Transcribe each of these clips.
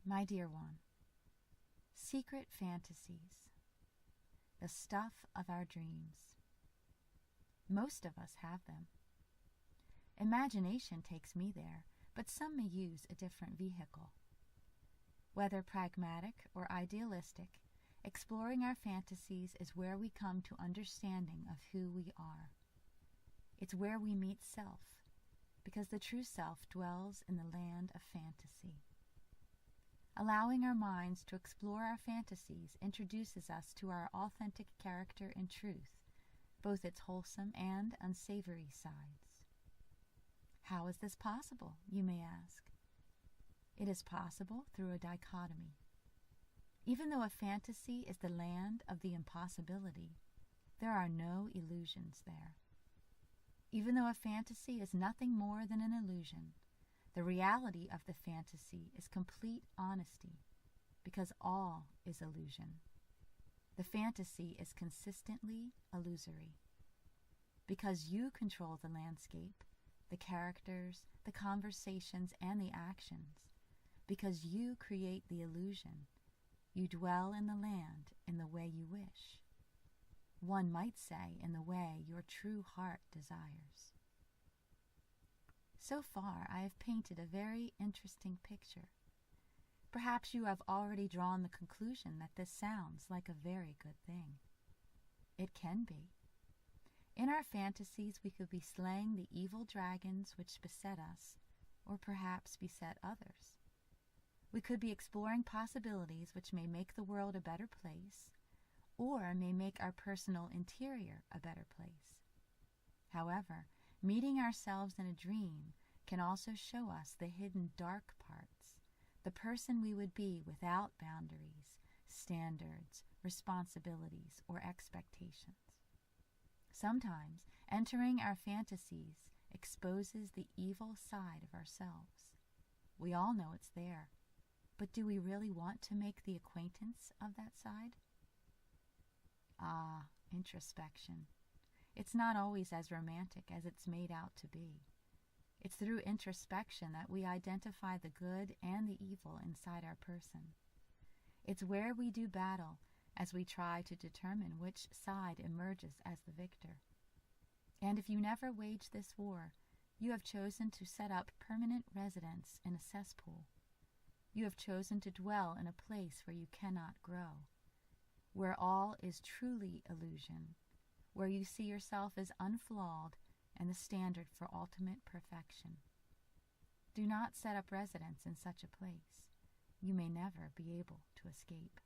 My dear one, secret fantasies, the stuff of our dreams. Most of us have them. Imagination takes me there, but some may use a different vehicle. Whether pragmatic or idealistic, exploring our fantasies is where we come to understanding of who we are. It's where we meet self, because the true self dwells in the land of fantasy. Allowing our minds to explore our fantasies introduces us to our authentic character and truth, both its wholesome and unsavory sides. How is this possible, you may ask? It is possible through a dichotomy. Even though a fantasy is the land of the impossibility, there are no illusions there. Even though a fantasy is nothing more than an illusion, the reality of the fantasy is complete honesty, because all is illusion. The fantasy is consistently illusory. Because you control the landscape, the characters, the conversations, and the actions, because you create the illusion, you dwell in the land in the way you wish. One might say in the way your true heart desires. So far, I have painted a very interesting picture. Perhaps you have already drawn the conclusion that this sounds like a very good thing. It can be. In our fantasies, we could be slaying the evil dragons which beset us, or perhaps beset others. We could be exploring possibilities which may make the world a better place, or may make our personal interior a better place. However, meeting ourselves in a dream can also show us the hidden dark parts, the person we would be without boundaries, standards, responsibilities, or expectations. Sometimes, entering our fantasies exposes the evil side of ourselves. We all know it's there, but do we really want to make the acquaintance of that side? Ah, introspection. It's not always as romantic as it's made out to be. It's through introspection that we identify the good and the evil inside our person. It's where we do battle as we try to determine which side emerges as the victor. And if you never wage this war, you have chosen to set up permanent residence in a cesspool. You have chosen to dwell in a place where you cannot grow, where all is truly illusion, where you see yourself as unflawed and the standard for ultimate perfection. Do not set up residence in such a place. You may never be able to escape.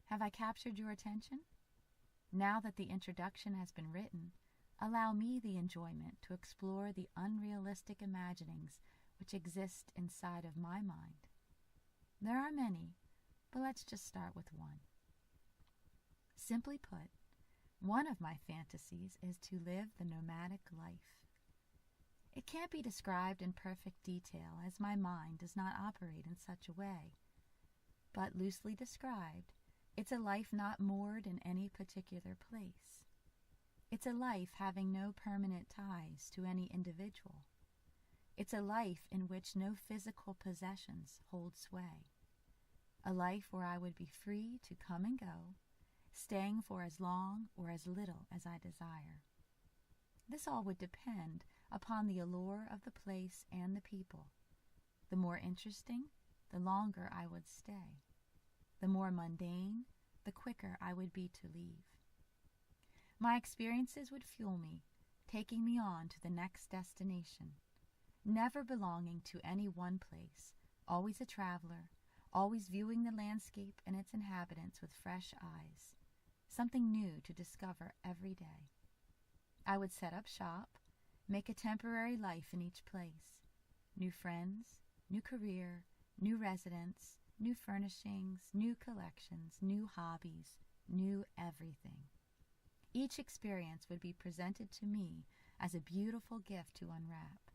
Have I captured your attention? Now that the introduction has been written, allow me the enjoyment to explore the unrealistic imaginings which exist inside of my mind. There are many, but let's just start with one. Simply put, one of my fantasies is to live the nomadic life. It can't be described in perfect detail, as my mind does not operate in such a way. But loosely described, it's a life not moored in any particular place. It's a life having no permanent ties to any individual. It's a life in which no physical possessions hold sway. A life where I would be free to come and go, staying for as long or as little as I desire. This all would depend upon the allure of the place and the people. The more interesting, the longer I would stay. The more mundane, the quicker I would be to leave. My experiences would fuel me, taking me on to the next destination, never belonging to any one place, always a traveler, always viewing the landscape and its inhabitants with fresh eyes, something new to discover every day. I would set up shop, make a temporary life in each place, new friends, new career, new residence, new furnishings, new collections, new hobbies, new everything. Each experience would be presented to me as a beautiful gift to unwrap,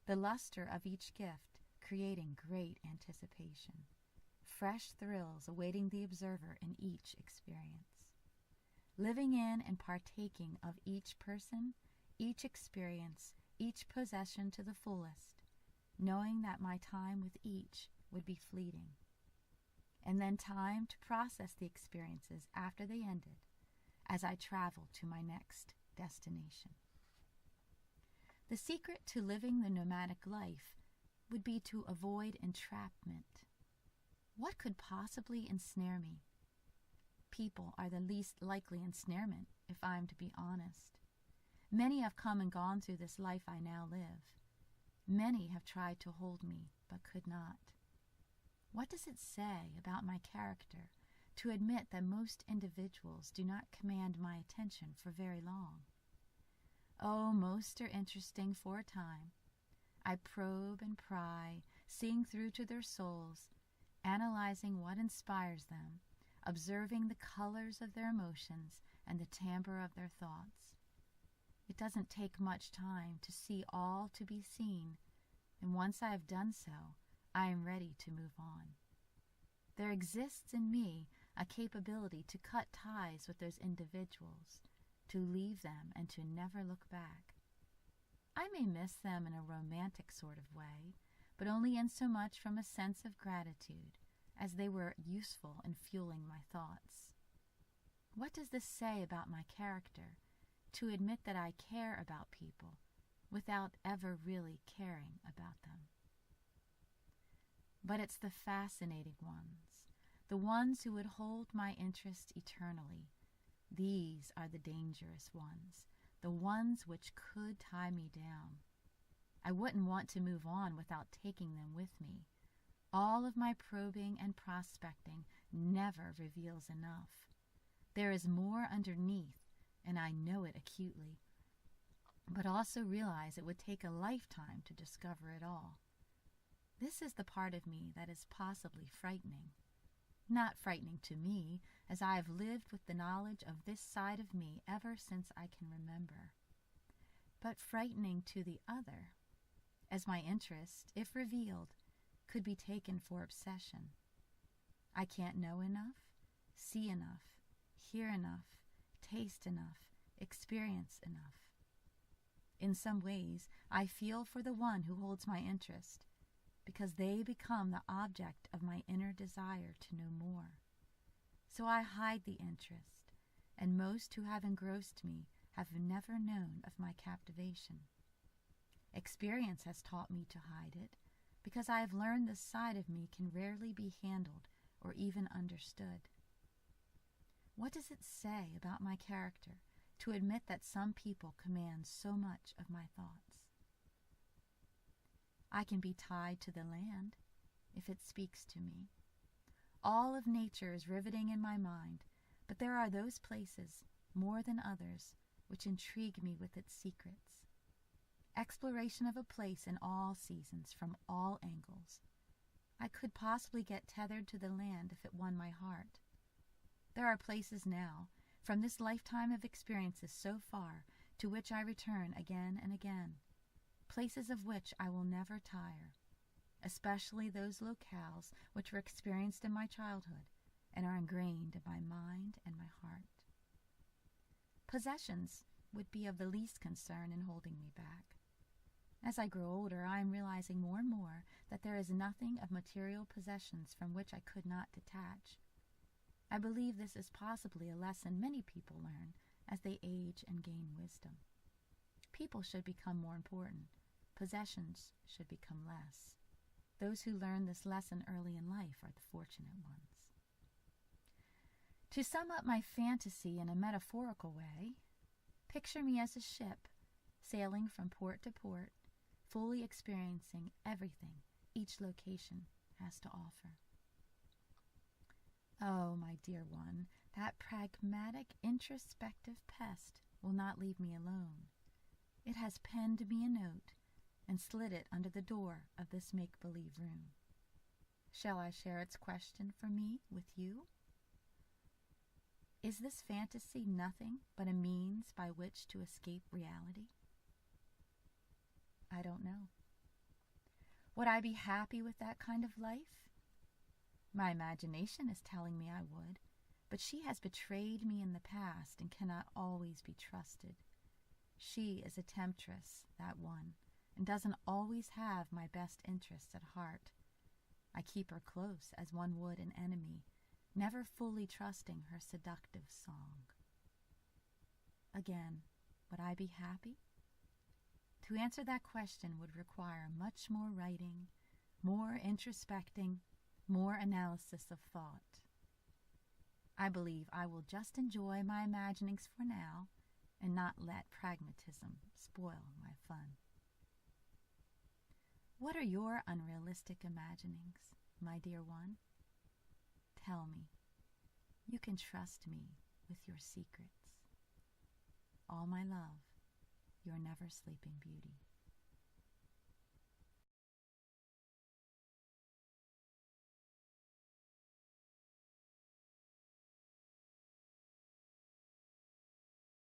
the luster of each gift creating great anticipation, fresh thrills awaiting the observer in each experience. Living in and partaking of each person, each experience, each possession to the fullest, knowing that my time with each would be fleeting, and then time to process the experiences after they ended as I traveled to my next destination. The secret to living the nomadic life would be to avoid entrapment. What could possibly ensnare me? People are the least likely ensnarement, if I'm to be honest. Many have come and gone through this life I now live. Many have tried to hold me, but could not. What does it say about my character to admit that most individuals do not command my attention for very long? Oh, most are interesting for a time. I probe and pry, seeing through to their souls, analyzing what inspires them, observing the colors of their emotions and the timbre of their thoughts. It doesn't take much time to see all to be seen, and once I have done so, I am ready to move on. There exists in me a capability to cut ties with those individuals, to leave them and to never look back. I may miss them in a romantic sort of way, but only in so much from a sense of gratitude, as they were useful in fueling my thoughts. What does this say about my character, to admit that I care about people without ever really caring about them? But it's the fascinating ones, the ones who would hold my interest eternally. These are the dangerous ones, the ones which could tie me down. I wouldn't want to move on without taking them with me. All of my probing and prospecting never reveals enough. There is more underneath, and I know it acutely, but also realize it would take a lifetime to discover it all. This is the part of me that is possibly frightening. Not frightening to me, as I have lived with the knowledge of this side of me ever since I can remember, but frightening to the other, as my interest, if revealed, could be taken for obsession. I can't know enough, see enough, hear enough, taste enough, experience enough. In some ways, I feel for the one who holds my interest, because they become the object of my inner desire to know more. So I hide the interest, and most who have engrossed me have never known of my captivation. Experience has taught me to hide it, because I have learned this side of me can rarely be handled or even understood. What does it say about my character to admit that some people command so much of my thoughts? I can be tied to the land if it speaks to me. All of nature is riveting in my mind, but there are those places, more than others, which intrigue me with its secrets. Exploration of a place in all seasons, from all angles. I could possibly get tethered to the land if it won my heart. There are places now, from this lifetime of experiences so far, to which I return again and again, places of which I will never tire, especially those locales which were experienced in my childhood and are ingrained in my mind and my heart. Possessions would be of the least concern in holding me back. As I grow older, I am realizing more and more that there is nothing of material possessions from which I could not detach. I believe this is possibly a lesson many people learn as they age and gain wisdom. People should become more important. Possessions should become less. Those who learn this lesson early in life are the fortunate ones. To sum up my fantasy in a metaphorical way, picture me as a ship sailing from port to port, fully experiencing everything each location has to offer. Oh, my dear one, that pragmatic, introspective pest will not leave me alone. It has penned me a note and slid it under the door of this make-believe room. Shall I share its question for me with you? Is this fantasy nothing but a means by which to escape reality? I don't know. Would I be happy with that kind of life? My imagination is telling me I would, but she has betrayed me in the past and cannot always be trusted. She is a temptress, that one, and doesn't always have my best interests at heart. I keep her close as one would an enemy, never fully trusting her seductive song. Again, would I be happy? To answer that question would require much more writing, more introspecting, more analysis of thought. I believe I will just enjoy my imaginings for now and not let pragmatism spoil my fun. What are your unrealistic imaginings, my dear one? Tell me. You can trust me with your secrets. All my love, your never sleeping beauty.